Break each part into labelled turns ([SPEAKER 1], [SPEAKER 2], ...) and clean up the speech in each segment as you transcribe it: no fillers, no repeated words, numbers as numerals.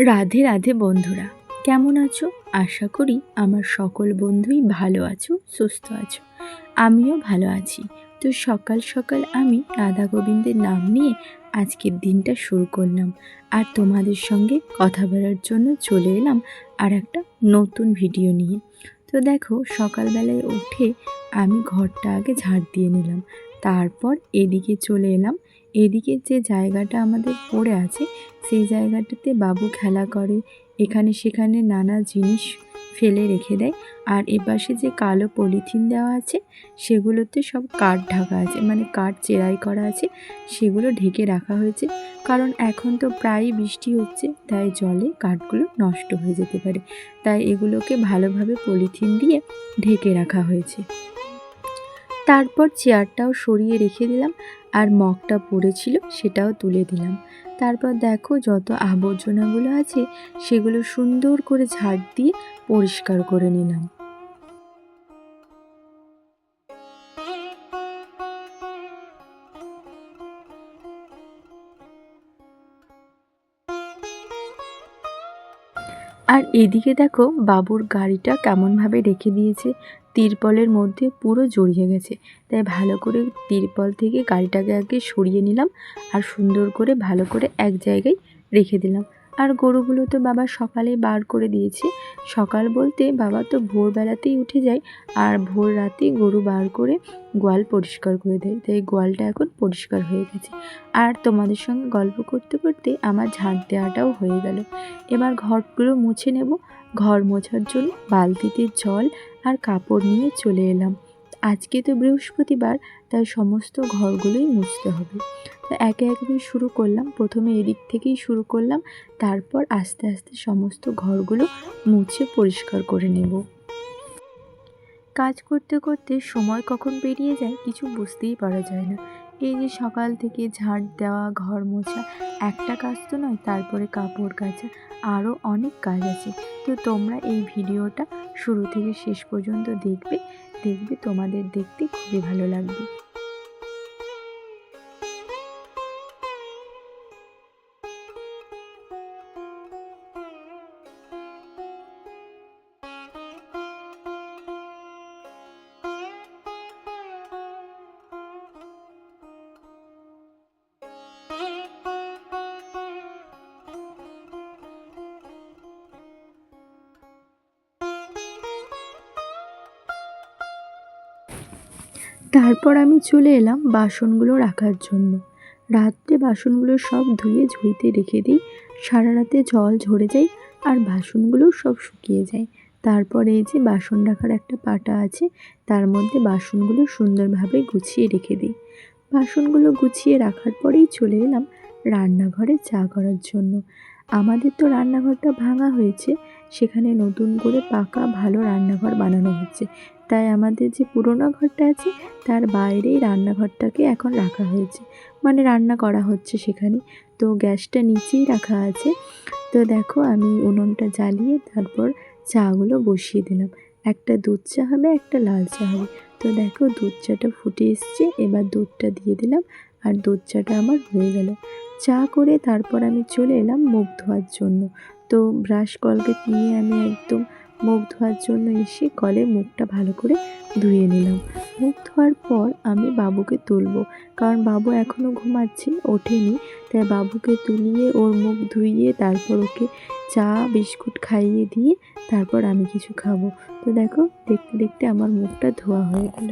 [SPEAKER 1] রাধে রাধে বন্ধুরা, কেমন আছো? আশা করি আমার সকল বন্ধুই ভালো আছো, সুস্থ আছো। আমিও ভালো আছি। তো সকাল সকাল আমি রাধা গোবিন্দের নাম নিয়ে আজকের দিনটা শুরু করলাম, আর তোমাদের সঙ্গে কথা বলার জন্য চলে এলাম আর একটা নতুন ভিডিও নিয়ে। তো দেখো, সকালবেলায় উঠে আমি ঘরটা আগে ঝাড় দিয়ে নিলাম, তারপর এদিকে চলে এলাম। এদিকে যে জায়গাটা আমাদের পড়ে আছে, সেই জায়গাটাতে বাবু খেলা করে, এখানে সেখানে নানা জিনিস ফেলে রেখে দেয়। আর এপাশে যে কালো পলিথিন দেওয়া আছে, সেগুলোতে সব কাঠ ঢাকা আছে, মানে কাঠ চেরাই করা আছে, সেগুলো ঢেকে রাখা হয়েছে। কারণ এখন তো প্রায়ই বৃষ্টি হচ্ছে, তাই জলে কাঠগুলো নষ্ট হয়ে যেতে পারে, তাই এগুলোকে ভালোভাবে পলিথিন দিয়ে ঢেকে রাখা হয়েছে। তারপর চেয়ারটাও সরিয়ে রেখে দিলাম, আর মগটা পড়েছিল সেটাও তুলে দিলাম। তারপর দেখো, যত আবর্জনাগুলো আছে সেগুলো সুন্দর করে ঝাড় দিয়ে পরিষ্কার করে নিলাম। আর এদিকে দেখো, বাবুর গাড়িটা কেমনভাবে রেখে দিয়েছে, তিরপলের মধ্যে পুরো জড়িয়ে গেছে। তাই ভালো করে তিরপল থেকে গাড়িটাকে আগে সরিয়ে নিলাম, আর সুন্দর করে ভালো করে এক জায়গায় রেখে দিলাম। আর গরুগুলো তো বাবা সকালে বার করে দিয়েছে। সকাল বলতে বাবা তো ভোরবেলাতেই উঠে যায়, আর ভোর রাতেই গরু বার করে গোয়াল পরিষ্কার করে দেয়, তাই গোয়ালটা এখন পরিষ্কার হয়ে গেছে। আর তোমাদের সঙ্গে গল্প করতে করতে আমার ঝাঁট দেওয়াটাও হয়ে গেল। এবার ঘরগুলো মুছে নেব। ঘর মোছার জন্য বালতিতে জল আর কাপড় নিয়ে চলে এলাম। আজকে তো বৃহস্পতিবার, তাই সমস্ত ঘরগুলোই মুছতে হবে। তো একে একে আমি শুরু করলাম, প্রথমে এদিক থেকেই শুরু করলাম, তারপর আস্তে আস্তে সমস্ত ঘরগুলো মুছে পরিষ্কার করে নেব। কাজ করতে করতে সময় কখন পেরিয়ে যায় কিছু বুঝতেই পারা যায় না। এই যে সকাল থেকে ঝাড় দেওয়া, ঘর মোছা একটা কাজ তো নয়, তারপরে কাপড় কাচা, আরও অনেক কাজ আছে। তো তোমরা এই ভিডিওটা শুরু থেকে শেষ পর্যন্ত দেখবে, তোমাদের দেখতে খুবই ভালো লাগবে। তারপর আমি চলে এলাম বাসনগুলো রাখার জন্য। রাত্রে বাসনগুলো সব ধুয়ে ঝুড়িতে রেখে দিই, সারা রাতে জল ঝরে যায় আর বাসনগুলো সব শুকিয়ে যায়। তারপরে এই যে বাসন রাখার একটা পাটা আছে, তার মধ্যে বাসনগুলো সুন্দরভাবে গুছিয়ে রেখে দিই। বাসনগুলো গুছিয়ে রাখার পরেই চলে এলাম রান্নাঘরে চা করার জন্য। আমাদের তো রান্নাঘরটা ভাঙা হয়েছে, সেখানে নতুন করে পাকা ভালো রান্নাঘর বানানো হচ্ছে। তাই আমাদের যে পুরোনো ঘরটা আছে, তার বাইরেই রান্নাঘরটাকে এখন রাখা হয়েছে, মানে রান্না করা হচ্ছে সেখানে। তো গ্যাসটা নিচেই রাখা আছে। তো দেখো, আমি উনুনটা জ্বালিয়ে তারপর চাগুলো বসিয়ে দিলাম। একটা দুধ চা হবে, একটা লাল চা হবে। তো দেখো, দুধ চাটা ফুটে এসছে, এবার দুধটা দিয়ে দিলাম, আর দুধ চাটা আমার হয়ে গেল। চা করে তারপর আমি চলে এলাম মুখ ধোয়ার জন্য। তো ব্রাশ কলগেট নিয়ে আমি একদম মুখ ধোয়ার জন্য এসে কলে মুখটা ভালো করে ধুয়ে নিলাম। মুখ ধোয়ার পর আমি বাবুকে তুলবো, কারণ বাবু এখনও ঘুমাচ্ছে, ওঠেনি। তাই বাবুকে তুলিয়ে ওর মুখ ধুইয়ে তারপর ওকে চা বিস্কুট খাইয়ে দিয়ে তারপর আমি কিছু খাবো। তো দেখো, দেখতে দেখতে আমার মুখটা ধোয়া হয়ে গেল।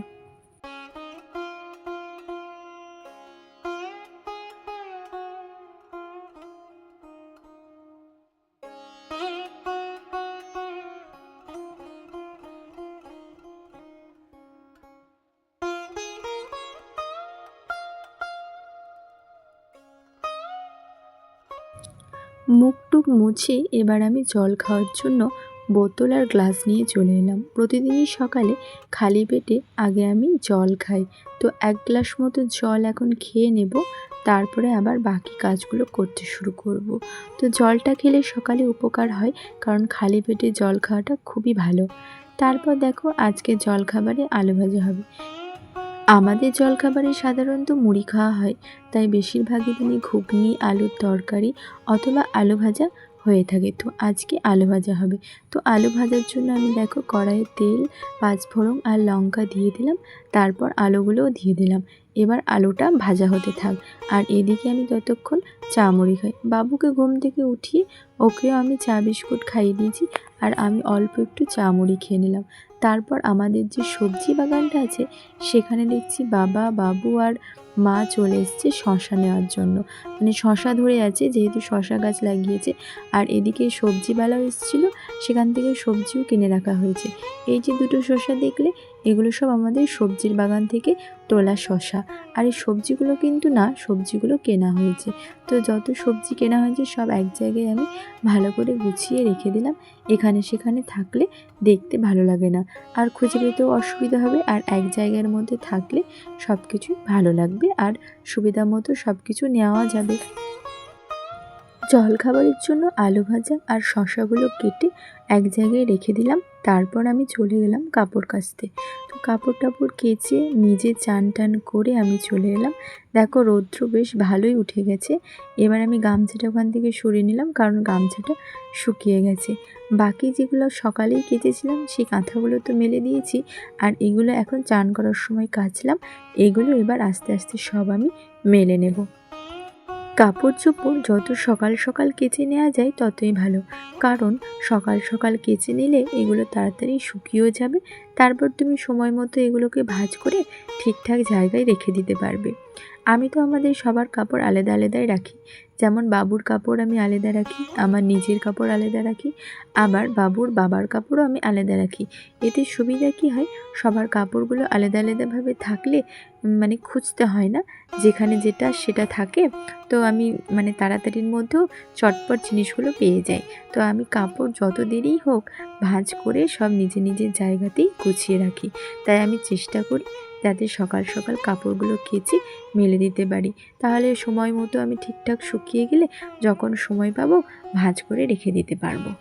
[SPEAKER 1] মুখ টুক মুছে এবার আমি জল খাওয়ার জন্য বোতল আর গ্লাস নিয়ে চলে এলাম। প্রতিদিনই সকালে খালি পেটে আগে আমি জল খাই। তো 1 গ্লাস মতো জল এখন খেয়ে নেব, তারপরে আবার বাকি কাজগুলো করতে শুরু করব। তো জলটা খেলে সকালে উপকার হয়, কারণ খালি পেটে জল খাওয়াটা খুবই ভালো। তারপর দেখো, আজকে জলখাবারে আলু ভাজা হবে। আমাদের জলখাবারে সাধারণত মুড়ি খাওয়া হয়, তাই বেশিরভাগই দিনই ঘুগনি, আলুর তরকারি অথবা আলু ভাজা হয়ে থাকে। তো আজকে আলু ভাজা হবে। তো আলু ভাজার জন্য আমি দেখো কড়াইয়ে তেল, পাঁচফোড়ন আর লঙ্কা দিয়ে দিলাম, তারপর আলুগুলোও দিয়ে দিলাম। এবার আলুটা ভাজা হতে থাক, আর এদিকে আমি ততক্ষণ চা মুড়ি খাই। বাবুকে ঘুম থেকে উঠিয়ে ওকেও আমি চা বিস্কুট খাইয়ে দিয়েছি, আর আমি অল্প একটু চা মুড়ি খেয়ে নিলাম। তারপর আমাদের যে সবজি বাগানটা আছে সেখানে দেখছি বাবা, বাবু আর মা চলে এসছে শশা নেওয়ার জন্য। মানে শশা ধরে আছে, যেহেতু শশা গাছ লাগিয়েছে। আর এদিকে সবজিওয়ালাও এসেছিলো, সেখান থেকে সবজিও কিনে রাখা হয়েছে। এই যে দুটো শশা দেখলে, এগুলো সব আমাদের সবজির বাগান থেকে তোলা শশা। আর এই সবজিগুলো কিন্তু না, সবজিগুলো কেনা হয়েছে। তো যত সবজি কেনা হয়েছে সব এক জায়গায় আমি ভালো করে গুছিয়ে রেখে দিলাম। এখানে সেখানে থাকলে দেখতে ভালো লাগে না, আর খুঁজে পেতেও অসুবিধা হবে। আর এক জায়গার মধ্যে থাকলে সব কিছুই ভালো লাগবে, আর সুবিধা মতো সব কিছু নেওয়া যাবে। জলখাবারের জন্য আলু ভাজা আর শশাগুলো কেটে এক জায়গায় রেখে দিলাম। তারপর আমি চলে গেলাম কাপড় কাচতে। তো কাপড় টাপড় কেচে নিজে চান টান করে আমি চলে এলাম। দেখো রৌদ্র বেশ ভালোই উঠে গেছে। এবার আমি গামছাটা ওখান থেকে সরিয়ে নিলাম, কারণ গামছাটা শুকিয়ে গেছে। বাকি যেগুলো সকালেই কেচেছিলাম সেই কাঁথাগুলো তো মেলে দিয়েছি, আর এগুলো এখন চান করার সময় কাচলাম। এগুলো এবার আস্তে আস্তে সব আমি মেলে নেব। কাপড় চোপড় যত সকাল সকাল কেচে নেওয়া যায় ততই ভালো, কারণ সকাল সকাল কেচে নিলে এগুলো তাড়াতাড়ি শুকিয়েও যাবে। তারপর তুমি সময় মতো এগুলোকে ভাঁজ করে ঠিকঠাক জায়গায় রেখে দিতে পারবে। আমি তো আমাদের সবার কাপড় আলাদা আলাদাই রাখি। যেমন বাবুর কাপড় আমি আলাদা রাখি, আমার নিজের কাপড় আলাদা রাখি, আবার বাবুর বাবার কাপড়ও আমি আলাদা রাখি। এতে সুবিধা কী হয়, সবার কাপড়গুলো আলাদা আলাদাভাবে থাকলে মানে খুঁজতে হয় না, যেখানে যেটা সেটা থাকে। তো আমি মানে তাড়াতাড়ির মধ্যেও চটপট জিনিসগুলো পেয়ে যাই। তো আমি কাপড় যত দেরিই হোক ভাঁজ করে সব নিজের নিজের জায়গাতেই গুছিয়ে রাখি। তাই আমি চেষ্টা করি যাতে সকাল সকাল কাপড়গুলো কেচে মেলে দিতে পারি। তাহলে সময় মতো আমি ঠিকঠাক শুকিয়ে গেলে যখন সময় পাবো ভাঁজ করে রেখে দিতে পারবো।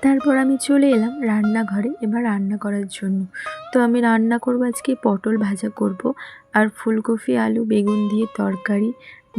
[SPEAKER 1] তারপর আমি চলে এলাম রান্নাঘরে, এবার রান্না করার জন্য। তো আমি রান্না করব আজকে পটল ভাজা করব, আর ফুলকপি আলু বেগুন দিয়ে তরকারি,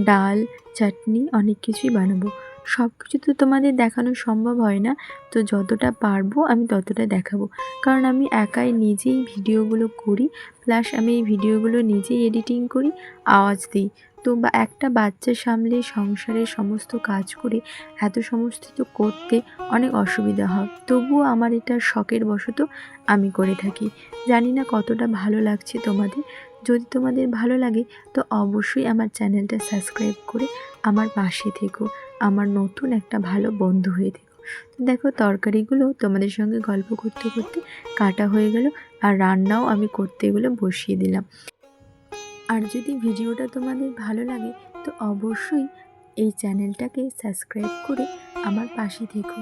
[SPEAKER 1] ডাল, চাটনি অনেক কিছুই বানাবো। সব কিছু তো তোমাদের দেখানো সম্ভব হয় না, তো যতটা পারবো আমি ততটা দেখাবো। কারণ আমি একাই নিজেই ভিডিওগুলো করি, প্লাস আমি এই ভিডিওগুলো নিজেই এডিটিং করি, আওয়াজ দিই। তো বা একটা বাচ্চা সামলে সংসারের সমস্ত কাজ করে এত সমস্ত কিছু করতে অনেক অসুবিধা হয়। তবুও আমার এটা শখের বশত আমি করে থাকি। জানি না কতটা ভালো লাগছে তোমাদের। যদি তোমাদের ভালো লাগে তো অবশ্যই আমার চ্যানেলটা সাবস্ক্রাইব করে আমার পাশে থেকো, আমার নতুন একটা ভালো বন্ধু হয়ে থেকো। তো দেখো তরকারিগুলো তোমাদের সঙ্গে গল্প করতে করতে কাটা হয়ে গেল, আর রান্নাও আমি করতে এগুলো বসিয়ে দিলাম। আর যদি ভিডিওটা তোমাদের ভালো লাগে তো অবশ্যই এই চ্যানেলটাকে সাবস্ক্রাইব করে আমার পাশে থেকো।